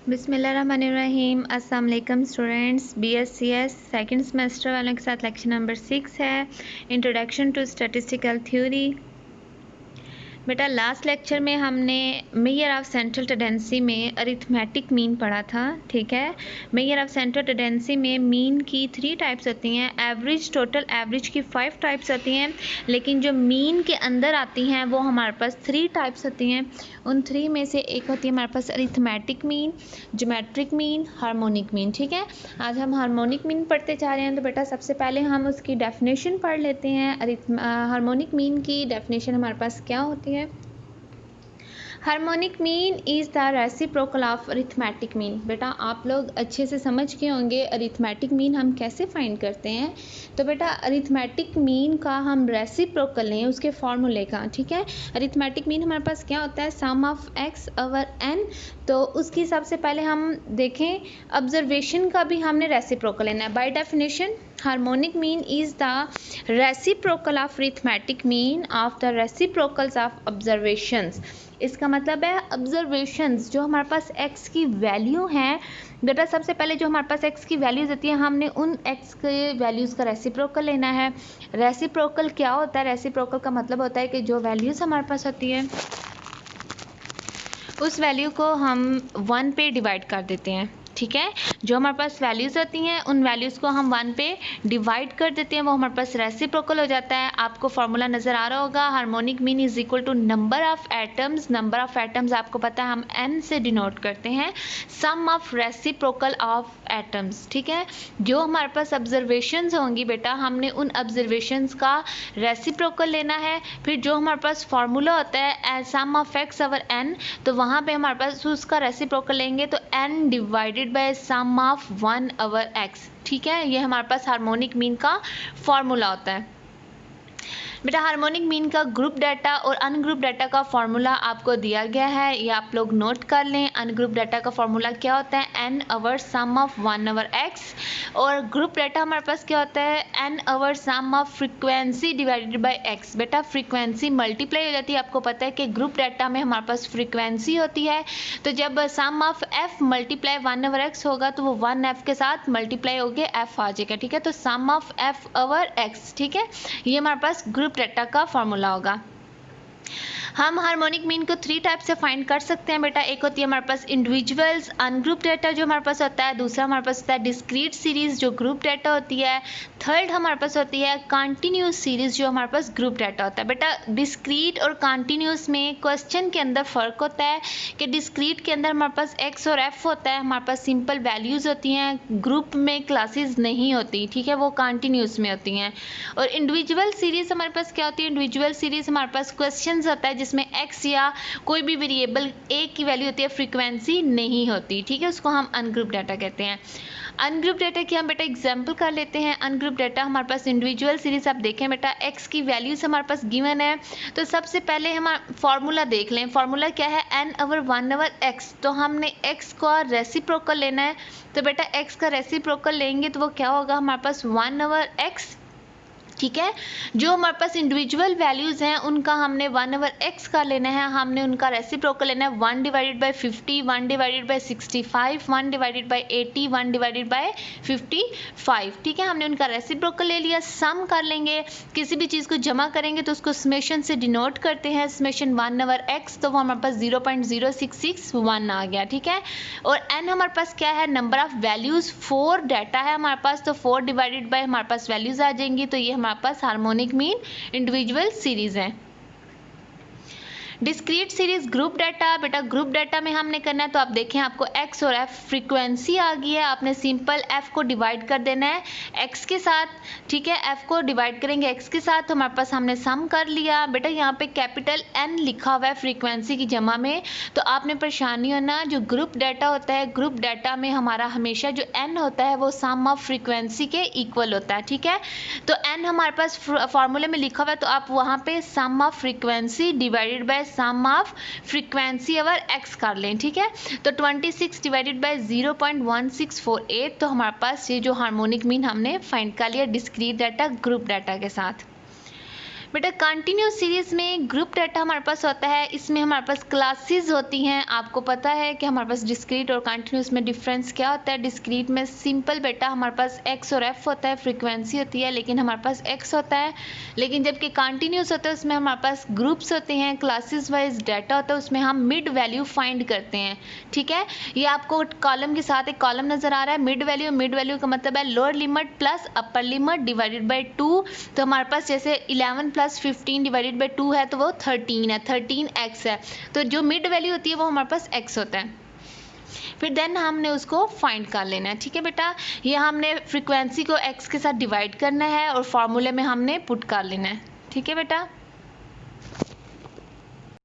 बिस्मिल्लाहिर्रहमानिर्रहीम। अस्सलाम वालेकुम स्टूडेंट्स। BScs सेकंड सेमेस्टर वालों के साथ लेक्चर नंबर 6 है, इंट्रोडक्शन टू स्टैटिस्टिकल थ्योरी। बेटा लास्ट लेक्चर में हमने मेजर ऑफ सेंट्रल टेंडेंसी में अरिथमेटिक मीन पढ़ा था, ठीक है। मेजर ऑफ सेंट्रल टेंडेंसी में मीन की 3 टाइप्स होती हैं, एवरेज, टोटल एवरेज की 5 टाइप्स होती हैं, लेकिन जो मीन के अंदर आती हैं वो हमारे पास 3 टाइप्स होती हैं। उन 3 में से एक होती है हमारे पास arithmetic mean, geometric mean, harmonic mean, ठीक है। आज हम हार्मोनिक मीन पढ़ते जा रहे हैं, तो बेटा सबसे पहले हम उसकी डेफिनेशन पढ़ लेते हैं। हार्मोनिक मीन की डेफिनेशन हमारे पास क्या होती है? Harmonic mean is the reciprocal of arithmetic mean. बेटा आप लोग अच्छे से समझ के होंगे अरिथमेटिक मीन हम कैसे फाइंड करते हैं। तो बेटा अरिथमेटिक मीन का हम रेसिप्रोकल लें उसके फॉर्मूले का, ठीक है। अरिथमेटिक मीन हमारे पास क्या होता है? सम ऑफ एक्स ओवर एन। तो उसकी सबसे पहले हम देखें, ऑब्जर्वेशन का भी हमने रेसिप्रोकल लेना है। By definition harmonic mean is the reciprocal of arithmetic mean of the reciprocals of observations. इसका मतलब है ऑब्जर्वेशंस जो हमारे पास x की वैल्यू हैं, बेटा सबसे पहले जो हमारे पास x की वैल्यूज़ होती हैं हमने उन x के वैल्यूज़ का रेसिप्रोकल लेना है। रेसिप्रोकल क्या होता है? रेसिप्रोकल का मतलब होता है कि जो वैल्यूज़ हमारे पास होती है उस वैल्यू को हम 1 पे डिवाइड कर देते हैं, ठीक है। जो हमारे पास वैल्यूज़ होती हैं उन वैल्यूज़ को हम 1 पे डिवाइड कर देते हैं, वो हमारे पास रेसिप्रोकल हो जाता है। आपको फार्मूला नज़र आ रहा होगा, harmonic mean is equal to number of atoms. Number of atoms आपको पता है हम n से डिनोट करते हैं, sum of reciprocal of atoms, ठीक है। जो हमारे पास ऑब्जर्वेशंस होंगी बेटा हमने उन ऑब्जर्वेशंस का रेसिप्रोकल लेना है। फिर जो हमारे पास फार्मूला होता है सम ऑफ x ओवर n, तो वहाँ पे हमारे पास उसका रेसिप्रोकल लेंगे तो n divided by sum of 1 over x, ठीक है। ये हमारे पास हार्मोनिक मीन का फॉर्मूला होता है। बेटा हार्मोनिक मीन का ग्रुप डाटा और अनग्रुप डाटा का फॉर्मूला आपको दिया गया है, ये आप लोग नोट कर लें। अनग्रुप डाटा का फॉर्मूला क्या होता है? n over sum of 1 over x। और ग्रुप डाटा हमारे पास क्या होता है? n over sum of frequency divided by x। बेटा फ्रीक्वेंसी मल्टीप्लाई हो जाती है, आपको पता है कि ग्रुप डाटा में हमारे पास फ्रीक्वेंसी होती है, तो जब sum of f multiply 1 over x होगा तो वो 1f के साथ मल्टीप्लाई हो गया f आ जाएगा, ठीक है। तो सम ऑफ f ओवर x, ठीक है, ये हमारे पास ग्रुप डाटा का फॉर्मूला होगा। हम हार्मोनिक मीन को 3 टाइप से फाइंड कर सकते हैं बेटा। एक होती है हमारे पास इंडिविजुअल्स अनग्रुप डाटा जो हमारे पास होता है, दूसरा हमारे पास होता है डिस्क्रीट सीरीज जो ग्रुप डाटा होती है, थर्ड हमारे पास होती है कंटिन्यूस सीरीज जो हमारे पास ग्रुप डाटा होता है। बेटा डिस्क्रीट और कंटिन्यूस में क्वेश्चन के अंदर फ़र्क होता है कि डिस्क्रीट के अंदर हमारे पास x और f होता है, हमारे पास सिंपल वैल्यूज़ होती हैं, ग्रुप में क्लासेस नहीं होती, ठीक है, वो कंटिन्यूस में होती हैं। और इंडिविजुअल सीरीज़ हमारे पास क्या होती है? इंडिविजुअल सीरीज़ हमारे पास क्वेश्चन होता है जिसमें x या कोई भी वेरिएबल a की वैल्यू होती है, फ्रीक्वेंसी नहीं होती, ठीक है, उसको हम अनग्रुप डाटा कहते हैं। अनग्रुप डाटा की हम बेटा एग्जांपल कर लेते हैं। अनग्रुप डाटा हमारे पास इंडिविजुअल सीरीज आप देखें बेटा, x की वैल्यूज हमारे पास गिवन है, तो सबसे पहले हम फार्मूला देख लें। फार्मूला क्या है? n over 1 over x। तो हमने x का रेसिप्रोकल लेना है, तो बेटा x का रेसिप्रोकल लेंगे तो वो क्या होगा? हमारे पास 1 ओवर x, ठीक है। जो हमारे पास इंडिविजुअल वैल्यूज़ हैं उनका हमने 1 ओवर x का लेना है, हमने उनका रेसिप्रोकल लेना है 1 divided by 50, 1 divided by 65, 1 divided by 80, 1 divided by 55, ठीक है। हमने उनका रेसिप्रोकल ले लिया। सम कर लेंगे, किसी भी चीज़ को जमा करेंगे तो उसको समेशन से डिनोट करते हैं, समेशन 1 ओवर x, तो वो हमारे पास 0.0661 आ गया, ठीक है। और n हमारे पास क्या है? नंबर ऑफ वैल्यूज़, 4 डाटा है हमारे पास, तो 4 डिवाइडेड बाय हमारे पास वैल्यूज़ आ जाएंगी, तो ये हमारे पास हार्मोनिक मीन इंडिविजुअल सीरीज है। डिस्क्रीट सीरीज ग्रुप डाटा, बेटा ग्रुप डाटा में हमने करना है, तो आप देखें आपको x और f फ्रीक्वेंसी आ गई है, आपने सिंपल f को डिवाइड कर देना है x के साथ, ठीक है। f को डिवाइड करेंगे x के साथ, तो हमारे पास हमने सम कर लिया। बेटा यहाँ पे कैपिटल N लिखा हुआ है फ्रीक्वेंसी की जमा में, तो आपने परेशानी होना, जो ग्रुप डाटा होता है, ग्रुप डाटा में हमारा हमेशा जो n होता है वो सम ऑफ फ्रीक्वेंसी के इक्वल होता है, ठीक है। तो n हमारे पास फार्मूले में लिखा हुआ है, तो आप वहाँ पे sum of frequency divided by sum of frequency over x कर लें, ठीक है। तो 26 डिवाइडेड बाय 0.1648, तो हमारे पास ये जो हार्मोनिक मीन हमने फाइंड कर लिया डिस्क्रीट डाटा ग्रुप डाटा के साथ। बेटा कंटिन्यूस सीरीज में ग्रुप डाटा हमारे पास होता है, इसमें हमारे पास क्लासेस होती हैं। आपको पता है कि हमारे पास डिस्क्रीट और कंटिन्यूस में डिफरेंस क्या होता है। डिस्क्रीट में सिंपल बेटा हमारे पास एक्स और एफ होता है, फ्रीक्वेंसी होती है, लेकिन हमारे पास एक्स होता है। लेकिन जबकि कंटिन्यूस होता है उसमें हमारे पास ग्रुप्स होते हैं, क्लासेस वाइज डाटा होता है, उसमें हम मिड वैल्यू फाइंड करते हैं। ठीक है, ये आपको कॉलम के साथ एक कॉलम नजर आ रहा है, मिड वैल्यू। मिड वैल्यू का मतलब है lower limit plus upper limit divided by 2। तो हमारे पास जैसे 11 प्लस 15 डिवाइडेड बाई 2 है तो वो 13 है, 13x है। तो जो मिड वैल्यू होती है वो हमारे पास x होता है। फिर देन हमने उसको फाइंड कर लेना है। ठीक है बेटा, ये हमने फ्रीक्वेंसी को x के साथ डिवाइड करना है और फार्मूले में हमने पुट कर लेना है। ठीक है बेटा।